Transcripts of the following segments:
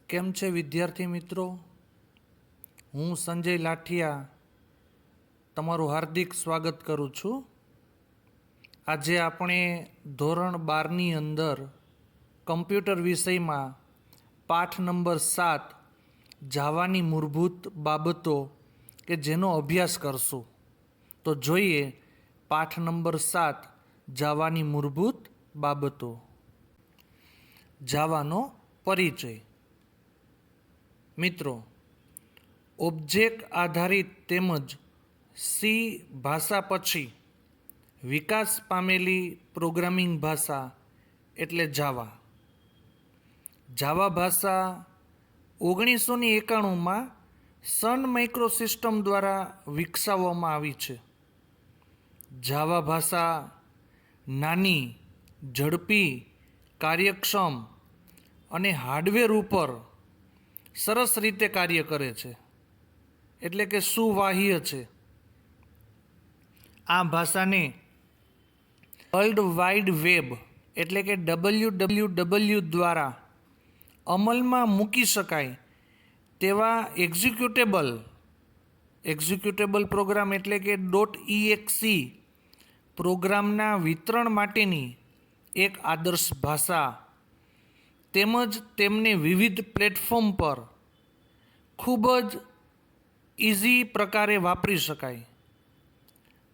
કેમ છે વિદ્યાર્થી મિત્રો? હું સંજય લાઠિયા તમારું હાર્દિક સ્વાગત કરું છું. આજે આપણે ધોરણ 12ની અંદર કમ્પ્યુટર વિષયમાં પાઠ નંબર 7 જાવાની મૂળભૂત બાબતો કે જેનો અભ્યાસ કરશું. તો જોઈએ પાઠ નંબર 7 જાવાની મૂળભૂત બાબતો. જાવાનો પરિચય. મિત્રો, ઓબ્જેક્ટ આધારિત તેમજ સી ભાષા પછી વિકાસ પામેલી પ્રોગ્રામિંગ ભાષા એટલે જાવા. જાવા ભાષા 1991માં સન માઇક્રોસિસ્ટમ દ્વારા વિકસાવવામાં આવી છે. જાવા ભાષા નાની, ઝડપી, કાર્યક્ષમ અને હાર્ડવેર ઉપર સરસ રીતે કાર્ય કરે છે, એટલે કે સુવાહ્ય છે. આ ભાષાને વર્લ્ડ વાઇડ વેબ એટલે કે WWW દ્વારા અમલમાં મૂકી શકાય તેવા એક્ઝિક્યુટેબલ પ્રોગ્રામ એટલે કે .exe પ્રોગ્રામના વિતરણ માટેની એક આદર્શ ભાષા તેમજ તેમને વિવિધ પ્લેટફોર્મ પર ખૂબ જ ઇઝી પ્રકારે વાપરી શકાય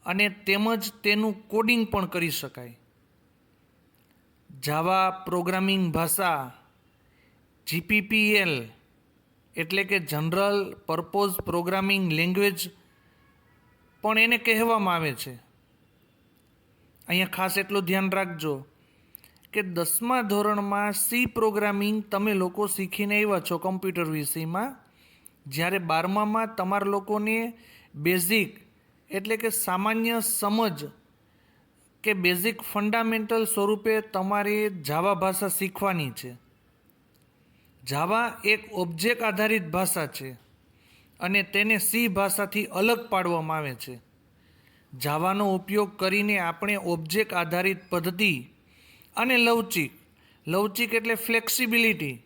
અને તેમજ તેનું કોડિંગ પણ કરી શકાય. જાવા પ્રોગ્રામિંગ ભાષા GPPL એટલે કે જનરલ પર્પોઝ પ્રોગ્રામિંગ લેંગ્વેજ પણ એને કહેવામાં આવે છે. અહીંયા ખાસ એટલું ધ્યાન રાખજો કે 10મા ધોરણમાં સી પ્રોગ્રામિંગ તમે લોકો શીખીને આવ્યા છો કમ્પ્યુટર વિષયમાં, જ્યારે 12મામાં તમારા લોકોને બેઝિક એટલે કે સામાન્ય સમજ કે બેઝિક ફંડામેન્ટલ સ્વરૂપે તમારે જાવા ભાષા શીખવાની છે. જાવા એક ઓબ્જેક્ટ આધારિત ભાષા છે અને તેને સી ભાષાથી અલગ પાડવામાં આવે છે. જાવાનો ઉપયોગ કરીને આપણે ઓબ્જેક્ટ આધારિત પદ્ધતિ અને લવચિક એટલે ફ્લેક્સિબિલિટી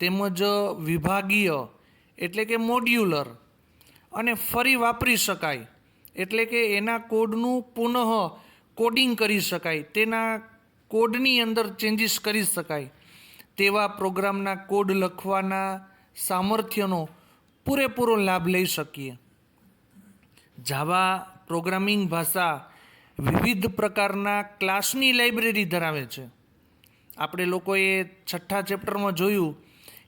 તેમજ વિભાગીય એટલે કે મોડ્યુલર અને ફરી વાપરી શકાય એટલે કે એના કોડનું પુનઃ કોડિંગ કરી શકાય, તેના કોડની અંદર ચેન્જીસ કરી શકાય તેવા પ્રોગ્રામના કોડ લખવાના સામર્થ્યનો પૂરેપૂરો લાભ લઈ શકીએ. જાવા પ્રોગ્રામિંગ ભાષા વિવિધ પ્રકારના ક્લાસની લાઇબ્રેરી ધરાવે છે. આપણે લોકોએ 6થા ચેપ્ટરમાં જોયું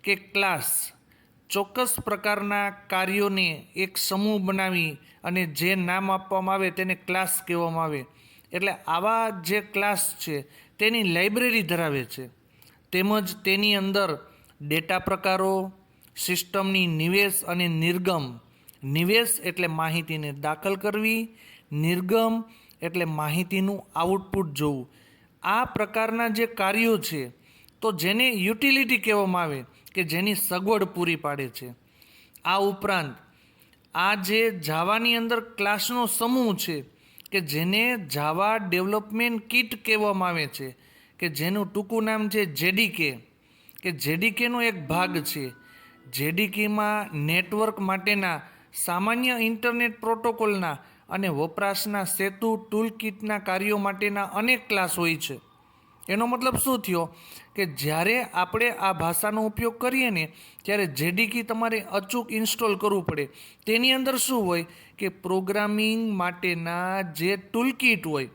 કે ક્લાસ ચોક્કસ પ્રકારના કાર્યોને એક સમૂહ બનાવી અને જે નામ આપવામાં આવે તેને ક્લાસ કહેવામાં આવે. એટલે આવા જે ક્લાસ છે તેની લાઇબ્રેરી ધરાવે છે. તેમજ તેની અંદર ડેટા પ્રકારો, સિસ્ટમની નિવેશ અને નિર્ગમ. નિવેશ એટલે માહિતીને દાખલ કરવી, નિર્ગમ એટલે માહિતીનું આઉટપુટ જોવું. આ પ્રકારના જે કાર્યો છે તો જેને યુટિલિટી કહેવામાં આવે કે જેની સગવડ પૂરી પાડે છે. આ ઉપરાંત આ જે જાવાની અંદર ક્લાસનો સમૂહ છે કે જેને જાવા ડેવલપમેન્ટ કિટ કહેવામાં આવે છે કે જેનું ટૂંકું નામ છે JDK, કે JDKનો એક ભાગ છે. JDKમાં નેટવર્ક માટેના સામાન્ય ઇન્ટરનેટ પ્રોટોકોલના અને વપરાશના સેતુ ટૂલ કિટના કાર્યો માટેના અનેક ક્લાસ હોય છે. એનો મતલબ શું થયો કે જ્યારે આપણે આ ભાષાનો ઉપયોગ કરીએ ને ત્યારે JDK તમારે અચૂક ઇન્સ્ટોલ કરવું પડે. તેની અંદર શું હોય કે પ્રોગ્રામિંગ માટેના જે ટૂલ કિટ હોય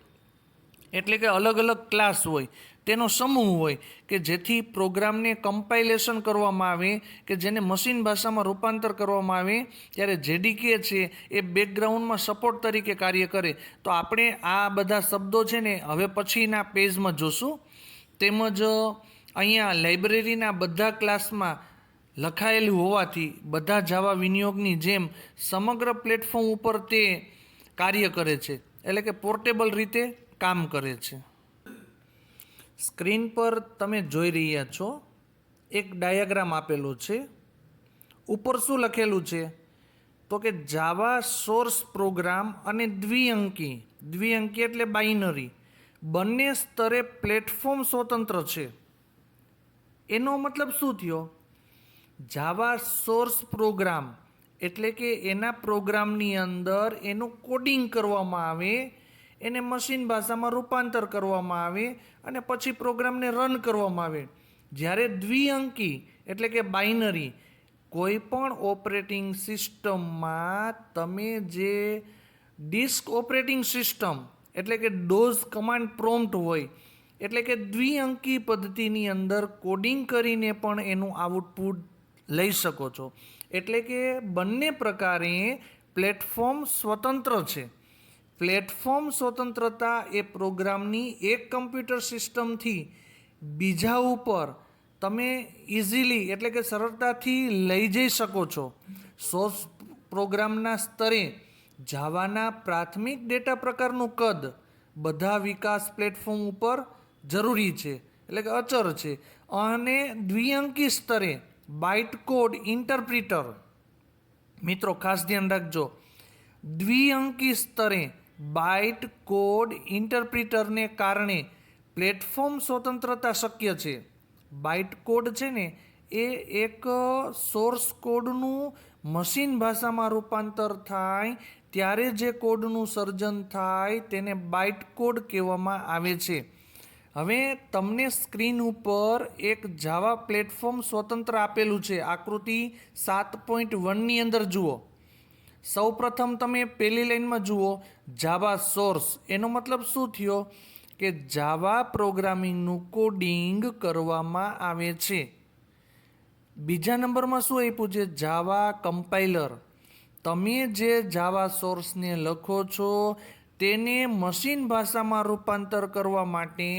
એટલે કે અલગ અલગ ક્લાસ હોય તેનો સમૂહ હોય કે જેથી પ્રોગ્રામને કમ્પાઇલેશન કરવામાં આવે કે જેને મશીન ભાષામાં રૂપાંતર કરવામાં આવે ત્યારે JDK છે એ બેકગ્રાઉન્ડમાં સપોર્ટ તરીકે કાર્ય કરે. તો આપણે આ બધા શબ્દો છે ને હવે પછીના પેજમાં જોશું. તેમજ અહીંયા લાઇબ્રેરીના બધા ક્લાસમાં લખાયેલું હોવાથી બધા જાવા વિનિયોગની જેમ સમગ્ર પ્લેટફોર્મ ઉપર તે કાર્ય કરે છે, એટલે કે પોર્ટેબલ રીતે કામ કરે છે. સ્ક્રીન પર તમે જોઈ રહ્યા છો એક ડાયાગ્રામ આપેલો છે. ઉપર શું લખેલું છે તો કે જાવા સોર્સ પ્રોગ્રામ અને દ્વિઅંકી એટલે બાઇનરી બંને સ્તરે પ્લેટફોર્મ સ્વતંત્ર છે. એનો મતલબ શું થયો? જાવા સોર્સ પ્રોગ્રામ એટલે કે એના પ્રોગ્રામની અંદર એનું કોડિંગ કરવામાં આવે, એને મશીન ભાષામાં રૂપાંતર કરવામાં આવે અને પછી પ્રોગ્રામને રન કરવામાં આવે. જ્યારે દ્વિઅંકી એટલે કે બાઇનરી કોઈ પણ ઓપરેટિંગ સિસ્ટમમાં તમે જે ડિસ્ક ઓપરેટિંગ સિસ્ટમ એટલે કે ડોઝ કમાન્ડ પ્રોમ્પ્ટ હોય, એટલે કે દ્વિઅંકી પદ્ધતિની અંદર કોડિંગ કરીને પણ એનું આઉટપુટ લઈ શકો છો. એટલે કે બંને પ્રકારે પ્લેટફોર્મ સ્વતંત્ર છે. પ્લેટફોર્મ સ્વતંત્રતા એ પ્રોગ્રામની એક કમ્પ્યુટર સિસ્ટમથી બીજા ઉપર તમે ઇઝીલી એટલે કે સરળતાથી લઈ જઈ શકો છો. સોર્સ પ્રોગ્રામના સ્તરે જાવાના પ્રાથમિક ડેટા પ્રકારનું કદ બધા વિકાસ પ્લેટફોર્મ ઉપર જરૂરી છે, એટલે કે અચર છે. અને દ્વિઅંકી સ્તરે બાઇટ કોડ ઇન્ટરપ્રિટર, મિત્રો ખાસ ધ્યાન રાખજો, દ્વિઅંકી સ્તરે બાઇટ કોડ ઇન્ટરપ્રિટરને કારણે પ્લેટફોર્મ સ્વતંત્રતા શક્ય છે. બાઇટ કોડ છે ને એ એક સોર્સ કોડનું મશીન ભાષામાં રૂપાંતર થાય ત્યારે જે કોડનું સર્જન થાય તેને બાઇટ કોડ કહેવામાં આવે છે. હવે તમને સ્ક્રીન ઉપર એક જાવા પ્લેટફોર્મ સ્વતંત્ર આપેલું છે, આકૃતિ 7.1ની અંદર જુઓ. સૌપ્રથમ તમે પહેલી લાઇનમાં જુઓ જાવા સોર્સ, એનો મતલબ શું થયો કે જાવા પ્રોગ્રામિંગનું કોડિંગ કરવામાં આવે છે. બીજા નંબરમાં શું આપ્યું છે? જાવા કમ્પાઇલર. તમે જે જાવા સોર્સને લખો છો તેને મશીન ભાષામાં રૂપાંતર કરવા માટે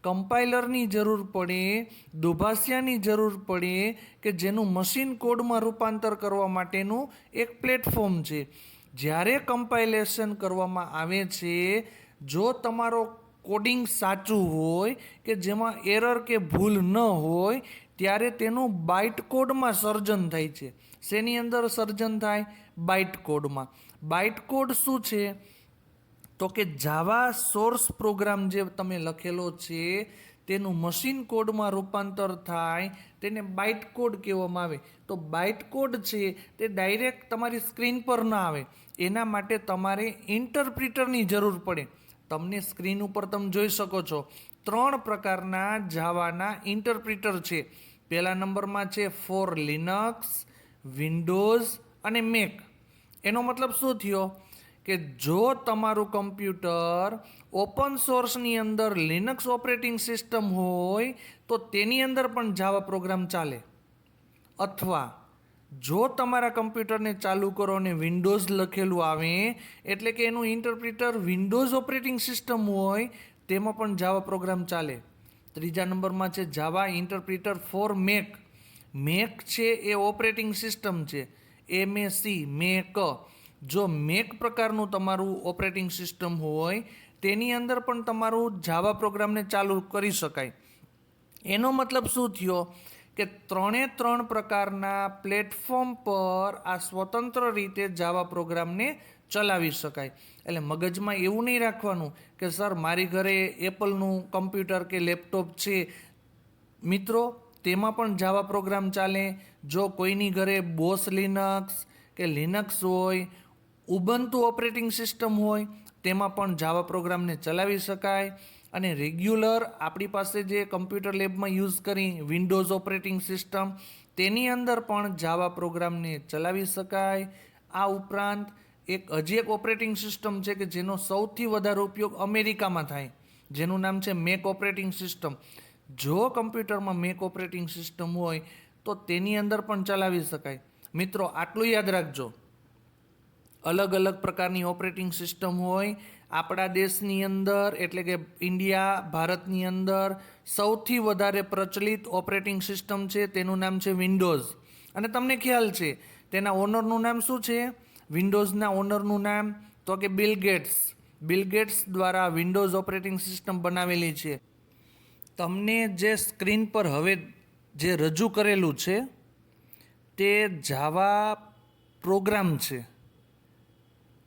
કમ્પાઇલરની જરૂર પડે, દુભાષિયાની જરૂર પડે કે જેનું મશીન કોડમાં રૂપાંતર કરવા માટેનું એક પ્લેટફોર્મ છે. જ્યારે કમ્પાઇલેશન કરવામાં આવે છે, જો તમારો કોડિંગ સાચું હોય કે જેમાં એરર કે ભૂલ ન હોય ત્યારે તેનું બાઇટ કોડમાં સર્જન થાય છે. શેની અંદર સર્જન થાય? બાઇટ કોડમાં. બાઇટ કોડ શું છે? તો કે જાવા સોર્સ પ્રોગ્રામ જે તમે લખેલો છે તેનું મશીન કોડમાં રૂપાંતર થાય તેને બાઇટ કોડ કહેવામાં આવે. તો બાઇટ કોડ છે તે ડાયરેક્ટ તમારી સ્ક્રીન પર ના આવે, એના માટે તમારે ઇન્ટરપ્રિટરની જરૂર પડે. તમને સ્ક્રીન ઉપર તમે જોઈ શકો છો 3 પ્રકારના જાવાના ઇન્ટરપ્રિટર છે. પહેલા નંબરમાં છે ફોર લિનક્સ, વિન્ડોઝ અને મેક. એનો મતલબ શું થયો કે જો તમારું કમ્પ્યુટર ઓપન સોર્સની અંદર લિનક્સ ઓપરેટિંગ સિસ્ટમ હોય તો તેની અંદર પણ જાવા પ્રોગ્રામ ચાલે. અથવા જો તમારા કમ્પ્યુટરને ચાલુ કરો અને વિન્ડોઝ લખેલું આવે એટલે કે એનું ઇન્ટરપ્રિટર વિન્ડોઝ ઓપરેટિંગ સિસ્ટમ હોય તેમાં પણ જાવા પ્રોગ્રામ ચાલે. ત્રીજા નંબરમાં છે જાવા ઇન્ટરપ્રિટર ફોર મેક. મેક છે એ ઓપરેટિંગ સિસ્ટમ છે, MAC મેક. જો મેક પ્રકારનું તમારું ઓપરેટિંગ સિસ્ટમ હોય તેની અંદર પણ તમારું જાવા પ્રોગ્રામને ચાલુ કરી શકાય. એનો મતલબ શું થયો કે 3 પ્રકારના પ્લેટફોર્મ પર આ સ્વતંત્ર રીતે જાવા પ્રોગ્રામને ચલાવી શકાય. એટલે મગજમાં એવું નહીં રાખવાનું કે સર મારી ઘરે એપલનું કમ્પ્યુટર કે લેપટોપ છે, મિત્રો તેમાં પણ જાવા પ્રોગ્રામ ચાલે. જો કોઈની ઘરે બોસ લિનક્સ કે લિનક્સ હોય, ઉબુન્ટુ ઓપરેટિંગ સિસ્ટમ હોય તેમાં પણ જાવા પ્રોગ્રામને ચલાવી શકાય. અને રેગ્યુલર આપણી પાસે જે કમ્પ્યુટર લેબમાં યુઝ કરી વિન્ડોઝ ઓપરેટિંગ સિસ્ટમ તેની અંદર પણ જાવા પ્રોગ્રામને ચલાવી શકાય. આ ઉપરાંત હજી એક ઓપરેટિંગ સિસ્ટમ છે કે જેનો સૌથી વધારે ઉપયોગ અમેરિકામાં થાય, જેનું નામ છે મેક ઓપરેટિંગ સિસ્ટમ. જો કમ્પ્યુટરમાં મેક ઓપરેટિંગ સિસ્ટમ હોય તો તેની અંદર પણ ચલાવી શકાય. મિત્રો આટલું યાદ રાખજો, અલગ અલગ પ્રકારની ઓપરેટિંગ સિસ્ટમ હોય. આપણા દેશની અંદર એટલે કે ઇન્ડિયા ભારતની અંદર સૌથી વધારે પ્રચલિત ઓપરેટિંગ સિસ્ટમ છે તેનું નામ છે વિન્ડોઝ. અને તમને ખ્યાલ છે તેના ઓનરનું નામ શું છે? વિન્ડોઝના ઓનરનું નામ તો કે બિલ ગેટ્સ. બિલ ગેટ્સ દ્વારા વિન્ડોઝ ઓપરેટિંગ સિસ્ટમ બનાવેલી છે. તમને જે સ્ક્રીન પર હવે જે રજૂ કરેલું છે તે જાવા પ્રોગ્રામ છે.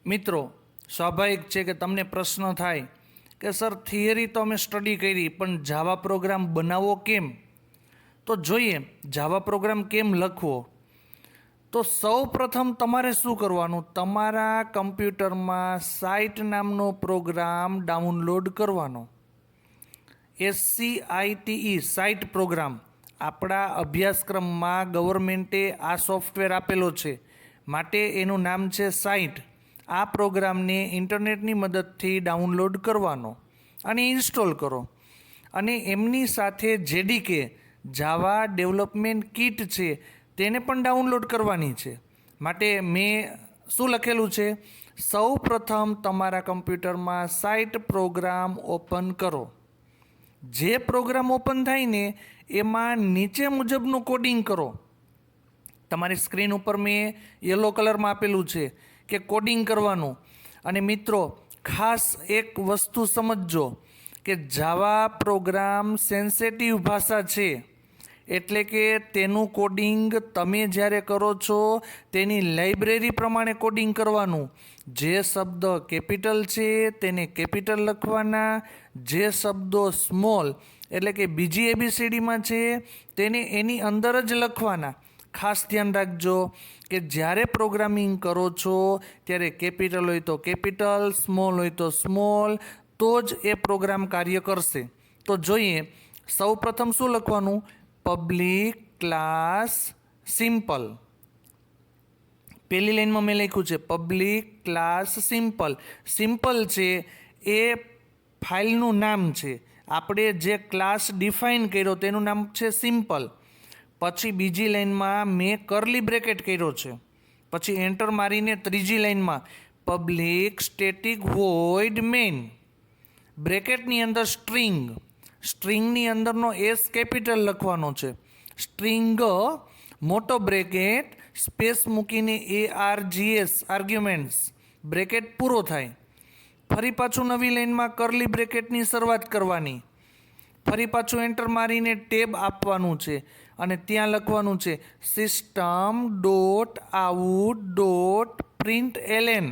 મિત્રો સ્વાભાવિક છે કે તમને પ્રશ્ન થાય કે સર થિયરી તો અમે સ્ટડી કરી પણ જાવા પ્રોગ્રામ બનાવવો કેમ? તો જોઈએ જાવા પ્રોગ્રામ કેમ લખવો. તો સૌ પ્રથમ તમારે શું કરવાનું, તમારા કમ્પ્યુટરમાં સાઇટ નામનો પ્રોગ્રામ ડાઉનલોડ કરવાનો. SCITE SciTE program. આપણા અભ્યાસક્રમમાં ગવર્મેન્ટે આ સોફ્ટવેર આપેલો છે, માટે એનું નામ છે સાઇટ. આ પ્રોગ્રામને ઇન્ટરનેટની મદદથી ડાઉનલોડ કરવાનો અને ઇન્સ્ટોલ કરો. અને એમની સાથે JDK જાવા ડેવલપમેન્ટ કિટ છે તેને પણ ડાઉનલોડ કરવાની છે. માટે મેં શું લખેલું છે, સૌ પ્રથમ તમારા કમ્પ્યુટરમાં સાઇટ પ્રોગ્રામ ઓપન કરો. જે પ્રોગ્રામ ઓપન થાય ને એમાં નીચે મુજબનું કોડિંગ કરો. તમારી સ્ક્રીન ઉપર મેં યલો કલરમાં આપેલું છે કે કોડિંગ કરવાનું. અને મિત્રો ખાસ એક વસ્તુ સમજજો કે જાવા પ્રોગ્રામ સેન્સિટિવ ભાષા છે, એટલે કે તેનું કોડિંગ તમે જ્યારે કરો છો તેની લાઇબ્રેરી પ્રમાણે કોડિંગ કરવાનું. જે શબ્દ કેપિટલ છે તેને કેપિટલ લખવાના, જે શબ્દો સ્મોલ એટલે કે બીજી ABCDમાં છે તેને એની અંદર જ લખવાના. ખાસ ધ્યાન રાખજો કે જ્યારે પ્રોગ્રામિંગ કરો છો ત્યારે કેપિટલ હોય તો કેપિટલ, સ્મોલ હોય તો સ્મોલ, તો જ એ પ્રોગ્રામ કાર્ય કરશે. તો જોઈએ સૌ પ્રથમ શું લખવાનું, પબ્લિક ક્લાસ સિમ્પલ. પહેલી લાઈનમાં મેં લખ્યું છે પબ્લિક ક્લાસ સિમ્પલ. સિમ્પલ છે એ ફાઇલનું નામ છે. આપણે જે ક્લાસ ડિફાઇન કર્યો તેનું નામ છે સિમ્પલ. પછી બીજી લાઈનમાં મેં કરલી બ્રેકેટ કર્યો છે. પછી એન્ટર મારીને ત્રીજી લાઈનમાં પબ્લિક સ્ટેટિક વોઇડ મેઇન. બ્રેકેટની અંદર સ્ટ્રિંગ, સ્ટ્રિંગની અંદરનો S કેપિટલ લખવાનો છે. સ્ટ્રિંગ મોટો બ્રેકેટ સ્પેસ મૂકીને ARGS આર્ગ્યુમેન્ટ્સ, બ્રેકેટ પૂરો થાય. ફરી પાછું નવી લાઈનમાં કરલી બ્રેકેટની શરૂઆત કરવાની. ફરી પાછું એન્ટર મારીને ટેબ આપવાનું છે અને ત્યાં લખવાનું છે system.out.println.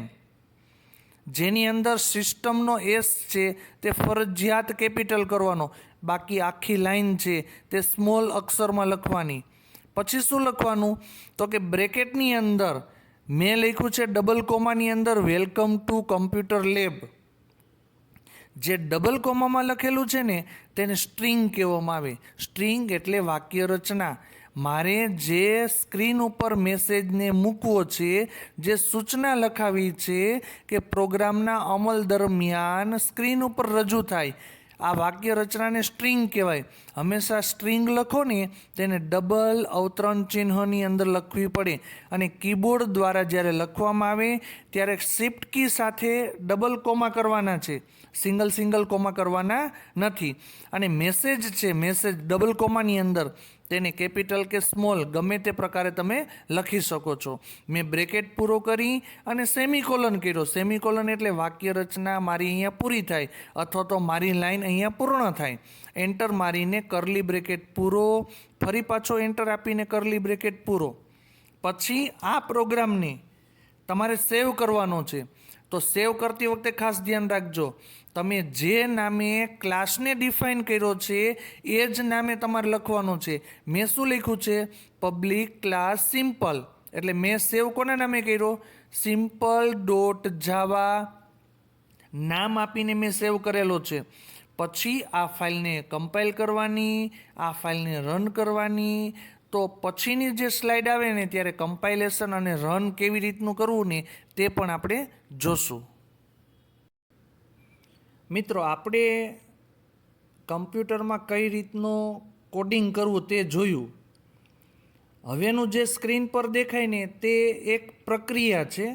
જેની અંદર સિસ્ટમનો S છે તે ફરજિયાત કેપિટલ કરવાનો, બાકી આખી લાઈન છે તે સ્મોલ અક્ષરમાં લખવાની. પછી શું લખવાનું, તો કે બ્રેકેટની અંદર મેં લખ્યું છે ડબલ કોમાની અંદર વેલકમ ટુ કમ્પ્યુટર લેબ. જે ડબલ કોમામાં લખેલું છે ને તેને સ્ટ્રિંગ કહેવામાં આવે. સ્ટ્રિંગ એટલે વાક્ય રચના. મારે જે સ્ક્રીન ઉપર મેસેજને મૂકવો છે, જે સૂચના લખાવી છે કે પ્રોગ્રામના અમલ દરમિયાન સ્ક્રીન ઉપર રજૂ થાય, આ વાક્ય રચનાને સ્ટ્રિંગ કહેવાય. હંમેશા સ્ટ્રિંગ લખો ને તેને ડબલ અવતરણ ચિહ્નની અંદર લખવી પડે. અને કીબોર્ડ દ્વારા જ્યારે લખવામાં આવે ત્યારે શિફ્ટ કી સાથે ડબલ કોમા કરવાના છે, સિંગલ કોમા કરવાના નથી. અને મેસેજ છે, મેસેજ ડબલ કોમાની અંદર તેને કેપિટલ કે સ્મોલ ગમે તે પ્રકારે તમે લખી શકો છો. મેં બ્રેકેટ પૂરો કરી અને સેમિકોલન કર્યો. સેમિકોલન એટલે વાક્ય રચના મારી અહીંયા પૂરી થાય અથવા તો મારી લાઈન અહીંયા પૂર્ણ થાય. એન્ટર મારીને કરલી બ્રેકેટ પૂરો, ફરી પાછો એન્ટર આપીને કરલી બ્રેકેટ પૂરો. પછી આ પ્રોગ્રામને તમારે સેવ કરવાનો છે. તો સેવ કરતી વખતે ખાસ ધ્યાન રાખજો, તમે જે નામે ક્લાસને ડિફાઇન કર્યો છે એ જ નામે તમારે લખવાનું છે. મેં શું લખ્યું છે, પબ્લિક ક્લાસ સિમ્પલ. એટલે મેં સેવ કોના નામે કર્યો, simple.java નામ આપીને મેં સેવ કરેલો છે. પછી આ ફાઇલને કમ્પાઇલ કરવાની, આ ફાઇલને રન કરવાની. તો પછીની જે સ્લાઇડ આવે ને ત્યારે કમ્પાઇલેશન અને રન કેવી રીતનું કરવું ને તે પણ આપણે જોશું. મિત્રો આપણે કમ્પ્યુટરમાં કઈ રીતનું કોડિંગ કરવું તે જોયું. હવેનું જે સ્ક્રીન પર દેખાય ને તે એક પ્રક્રિયા છે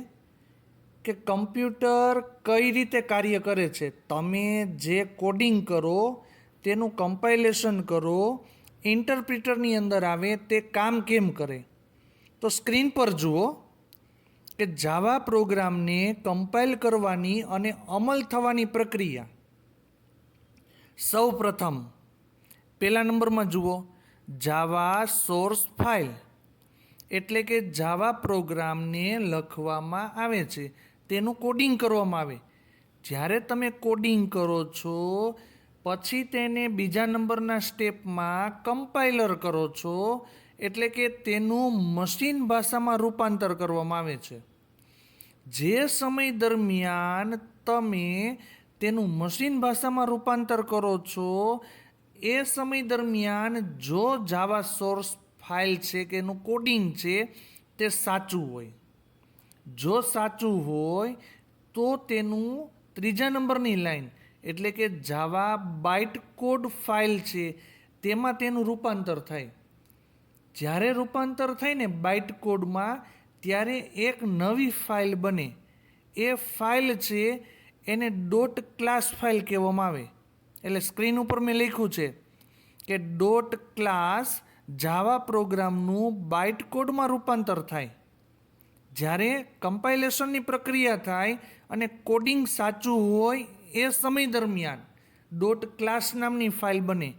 કે કમ્પ્યુટર કઈ રીતે કાર્ય કરે છે. તમે જે કોડિંગ કરો તેનું કમ્પાઇલેશન કરો, ઇન્ટરપ્રિટરની અંદર આવે તે કામ કેમ કરે. તો સ્ક્રીન પર જુઓ કે જાવા પ્રોગ્રામને કમ્પાઇલ કરવાની અને અમલ થવાની પ્રક્રિયા. સૌ પ્રથમ પહેલા નંબરમાં જુઓ જાવા સોર્સ ફાઇલ, એટલે કે જાવા પ્રોગ્રામને લખવામાં આવે છે તેનું કોડિંગ કરવામાં આવે. જ્યારે તમે કોડિંગ કરો છો પછી તેને બીજા નંબરના સ્ટેપમાં કમ્પાઇલર કરો છો, એટલે કે તેનું મશીન ભાષામાં રૂપાંતર કરવામાં આવે છે. જે સમય દરમિયાન તમે તેનું મશીન ભાષામાં રૂપાંતર કરો છો એ સમય દરમિયાન જો જાવા સોર્સ ફાઇલ છે કે એનું કોડિંગ છે તે સાચું હોય, જો સાચું હોય તો તેનું ત્રીજા નંબરની લાઈન એટલે કે જાવા બાઇટ કોડ ફાઇલ છે તેમાં તેનું રૂપાંતર થાય. જ્યારે રૂપાંતર થાય ને બાઇટ કોડમાં, ત્યારે એક નવી ફાઇલ બને. એ ફાઇલ છે એને ડોટ ક્લાસ ફાઇલ કહેવામાં આવે. એટલે સ્ક્રીન ઉપર મેં લખ્યું છે કે ડોટ ક્લાસ જાવા પ્રોગ્રામનું બાઇટ કોડમાં રૂપાંતર થાય. જ્યારે કમ્પાઇલેશનની પ્રક્રિયા થાય અને કોડિંગ સાચું હોય એ સમય દરમિયાન ડોટ ક્લાસ નામની ફાઇલ બને.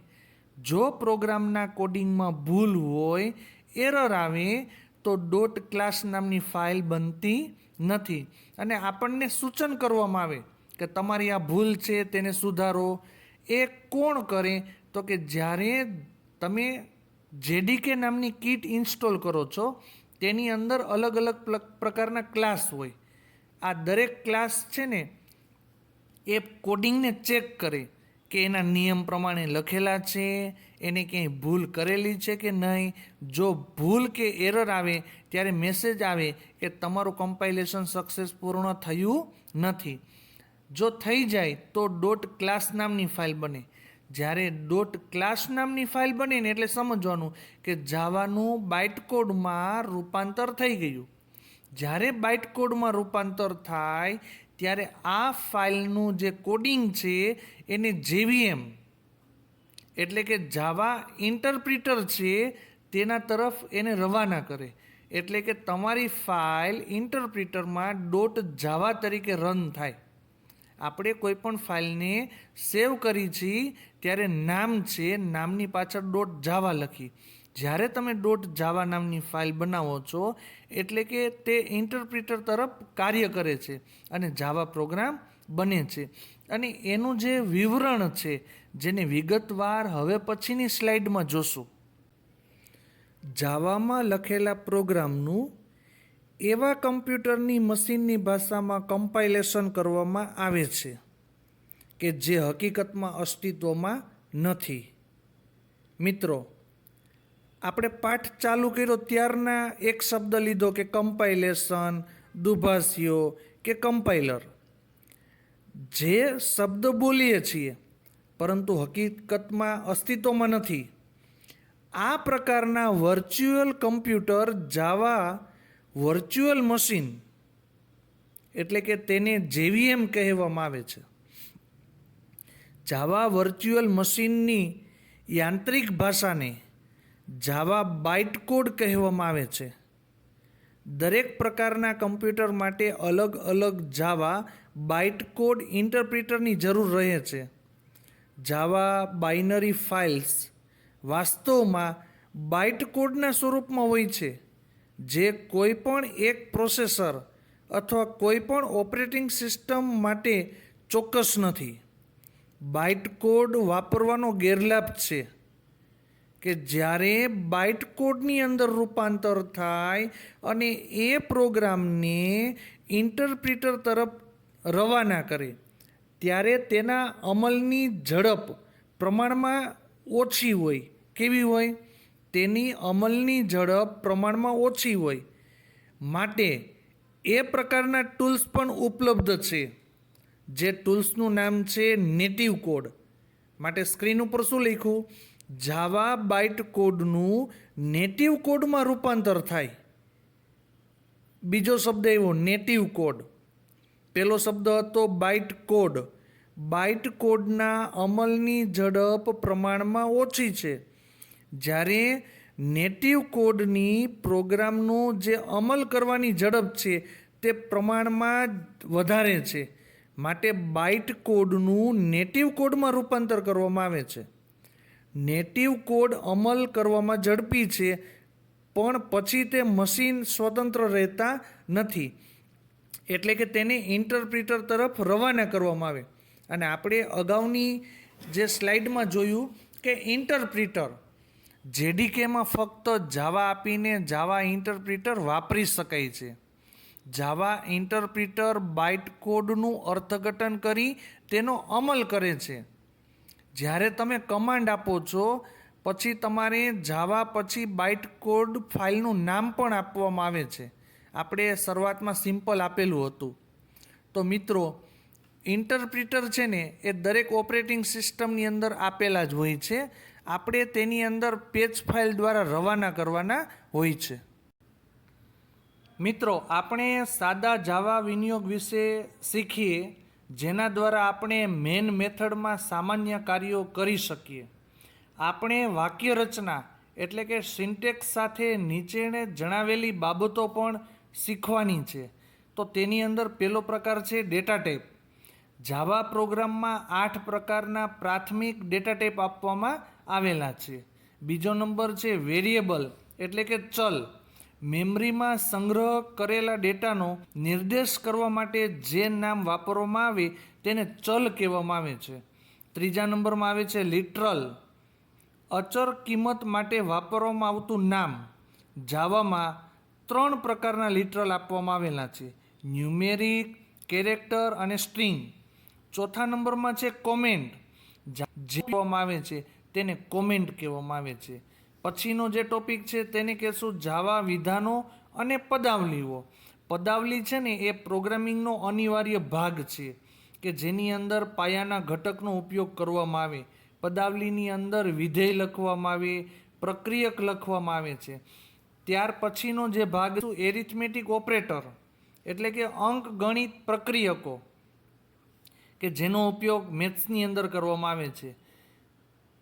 જો પ્રોગ્રામના કોડિંગમાં ભૂલ હોય, એરર આવે, તો ડોટ ક્લાસ નામની ફાઇલ બનતી નથી અને આપણને સૂચન કરવામાં આવે કે તમારી આ ભૂલ છે તેને સુધારો. એ કોણ કરે? તો કે જ્યારે તમે જેડીકે નામની કીટ ઇન્સ્ટોલ કરો છો તેની અંદર અલગ અલગ પ્રકારના ક્લાસ હોય. આ દરેક ક્લાસ છે ને એ કોડિંગને ચેક કરે કે એના નિયમ પ્રમાણે લખેલા છે, એને ક્યાંય ભૂલ કરેલી છે કે નહીં. જો ભૂલ કે એરર આવે ત્યારે મેસેજ આવે કે તમારું કમ્પાઇલેશન સક્સેસ પૂર્ણ થયું નથી. જો થઈ જાય તો ડોટ ક્લાસ નામની ફાઇલ બને. જ્યારે ડોટ ક્લાસ નામની ફાઇલ બને ને એટલે સમજવાનું કે જાવાનું બાઇટ કોડમાં રૂપાંતર થઈ ગયું. જ્યારે બાઇટ કોડમાં રૂપાંતર થાય ત્યારે આ ફાઇલનું જે કોડિંગ છે એને જેવીએમ એટલે કે જાવા ઇન્ટરપ્રિટર છે તેના તરફ એને રવાના કરે. એટલે કે તમારી ફાઇલ ઇન્ટરપ્રિટરમાં ડોટ જાવા તરીકે રન થાય. આપણે કોઈ પણ ફાઇલને સેવ કરી છીએ ત્યારે નામ છે, નામની પાછળ ડોટ જાવા લખી. જ્યારે તમે ડોટ જાવા નામની ફાઇલ બનાવો છો એટલે કે તે ઇન્ટરપ્રિટર તરફ કાર્ય કરે છે અને જાવા પ્રોગ્રામ બને છે. અને એનું જે વિવરણ છે જેને વિગતવાર હવે પછીની સ્લાઇડમાં જોશું. જાવામાં લખેલા પ્રોગ્રામનું એવા કમ્પ્યુટરની મશીનની ભાષામાં કમ્પાઇલેશન કરવામાં આવે છે કે જે હકીકતમાં અસ્તિત્વમાં નથી. મિત્રો, આપણે પાઠ ચાલુ કર્યો ત્યારના એક શબ્દ લીધો કે કમ્પાઇલેશન, દુભાષીઓ કે કમ્પાઇલર. જે શબ્દ બોલીએ છીએ પરંતુ હકીકતમાં અસ્તિત્વમાં નથી. આ પ્રકારના વર્ચ્યુઅલ કમ્પ્યુટર જાવા વર્ચ્યુઅલ મશીન એટલે કે તેને જેવીએમ કહેવામાં આવે છે. જાવા વર્ચ્યુઅલ મશીનની યાંત્રિક ભાષાને જાવા બાઇટ કોડ કહેવામાં આવે છે. દરેક પ્રકારના કમ્પ્યુટર માટે અલગ અલગ જાવા બાઇટ કોડ ઇન્ટરપ્રિટરની જરૂર રહે છે. જાવા બાઇનરી ફાઇલ્સ વાસ્તવમાં બાઇટ કોડના સ્વરૂપમાં હોય છે, જે કોઈ પણ એક પ્રોસેસર અથવા કોઈ પણ ઓપરેટિંગ સિસ્ટમ માટે ચોક્કસ નથી. બાઇટ કોડ વાપરવાનો ગેરલાભ છે કે જ્યારે બાઇટ કોડની અંદર રૂપાંતર થાય અને એ પ્રોગ્રામને ઇન્ટરપ્રિટર તરફ રવાના કરે ત્યારે તેના અમલની ઝડપ પ્રમાણમાં ઓછી હોય. કેવી હોય? તેની અમલની ઝડપ પ્રમાણમાં ઓછી હોય. માટે એ પ્રકારના ટૂલ્સ પણ ઉપલબ્ધ છે, જે ટૂલ્સનું નામ છે નેટિવ કોડ. માટે સ્ક્રીન ઉપર શું લખ્યું? જાવા બાઇટ કોડનું નેટિવ કોડમાં રૂપાંતર થાય. બીજો શબ્દ આવ્યો નેટિવ કોડ. પહેલો શબ્દ હતો બાઇટ કોડ. બાઇટ કોડના અમલની ઝડપ પ્રમાણમાં ઓછી છે, જ્યારે નેટિવ કોડની પ્રોગ્રામનો જે અમલ કરવાની ઝડપ છે તે પ્રમાણમાં વધારે છે. માટે બાઇટ કોડનું નેટિવ કોડમાં રૂપાંતર કરવામાં આવે છે. નેટિવ કોડ અમલ કરવામાં ઝડપી છે, પણ પછી તે મશીન સ્વતંત્ર રહેતા નથી. એટલે કે તેને ઇન્ટરપ્રિટર તરફ રવાના કરવામાં આવે. અને આપણે અગાઉની જે સ્લાઇડમાં જોયું કે ઇન્ટરપ્રિટર જેડીકેમાં ફક્ત જાવા આપીને જાવા ઇન્ટરપ્રિટર વાપરી શકાય છે. જાવા ઇન્ટરપ્રિટર બાઇટ કોડનું અર્થઘટન કરી તેનો અમલ કરે છે. જ્યારે તમે કમાન્ડ આપો છો પછી તમારે જાવા પછી બાઇટ કોડ ફાઇલનું નામ પણ આપવામાં આવે છે. આપણે શરૂઆતમાં સિમ્પલ આપેલું હતું. તો મિત્રો ઇન્ટરપ્રિટર છે ને એ દરેક ઓપરેટિંગ સિસ્ટમની અંદર આપેલા જ હોય છે. આપણે તેની અંદર પેજ ફાઇલ દ્વારા રવાના કરવાના હોય છે. મિત્રો આપણે સાદા જાવા વિનિયોગ વિશે શીખીએ, જેના દ્વારા આપણે મેન મેથડમાં સામાન્ય કાર્યો કરી શકીએ. આપણે વાક્ય રચના એટલે કે સિન્ટેક્સ સાથે નીચેને જણાવેલી બાબતો પણ શીખવાની છે. તો તેની અંદર પહેલો પ્રકાર છે ડેટા ટાઈપ. જાવા પ્રોગ્રામમાં 8 પ્રકારના પ્રાથમિક ડેટા ટાઈપ આપવામાં આવેલા છે. બીજો નંબર છે વેરિયેબલ એટલે કે ચલ. મેમરીમાં સંગ્રહ કરેલા ડેટાનો નિર્દેશ કરવા માટે જે નામ વાપરવામાં આવે તેને ચલ કહેવામાં આવે છે. ત્રીજા નંબરમાં આવે છે લિટરલ. અચર કિંમત માટે વાપરવામાં આવતું નામ. જાવામાં 3 પ્રકારના લિટરલ આપવામાં આવેલા છે, ન્યુમેરિક, કેરેક્ટર અને સ્ટ્રિંગ. ચોથા નંબરમાં છે કોમેન્ટ. જે કહેવામાં આવે છે તેને કોમેન્ટ કહેવામાં આવે છે. પછીનો જે ટોપિક છે તેને કહેશું જાવા વિધાનો અને પદાવલીઓ. પદાવલી છે ને એ પ્રોગ્રામિંગનો અનિવાર્ય ભાગ છે કે જેની અંદર પાયાના ઘટકનો ઉપયોગ કરવામાં આવે. પદાવલીની અંદર વિધેય લખવામાં આવે, પ્રક્રિયક લખવામાં આવે છે. ત્યાર પછીનો જે ભાગ એરિથમેટિક ઓપરેટર એટલે કે અંક ગણિત પ્રક્રિયકો કે જેનો ઉપયોગ મેથ્સની અંદર કરવામાં આવે છે.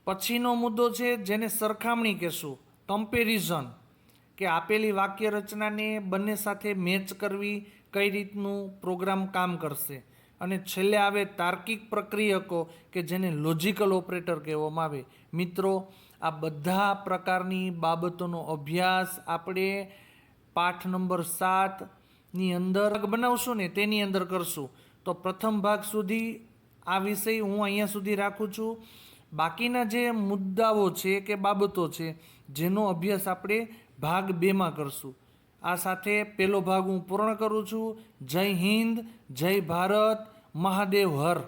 પછીનો મુદ્દો છે જેને સરખામણી કહેશું, કમ્પેરિઝન, કે આપેલી વાક્ય રચનાને બંને સાથે મેચ કરવી, કઈ રીતનું પ્રોગ્રામ કામ કરશે. અને છેલ્લે આવે તાર્કિક પ્રક્રિયકો કે જેને લોજિકલ ઓપરેટર કહેવામાં આવે. મિત્રો આ બધા પ્રકારની બાબતોનો અભ્યાસ આપણે પાઠ નંબર 7ની અંદર બનાવશું ને તેની અંદર કરશું. તો પ્રથમ ભાગ સુધી આ વિષય હું અહીંયા સુધી રાખું છું. બાકીના જે મુદ્દાઓ છે કે બાબતો છે જેનો અભ્યાસ આપણે ભાગ 2માં કરશું. આ સાથે પહેલો ભાગ હું પૂર્ણ કરું છું. જય હિન્દ, જય ભારત, મહાદેવ હર.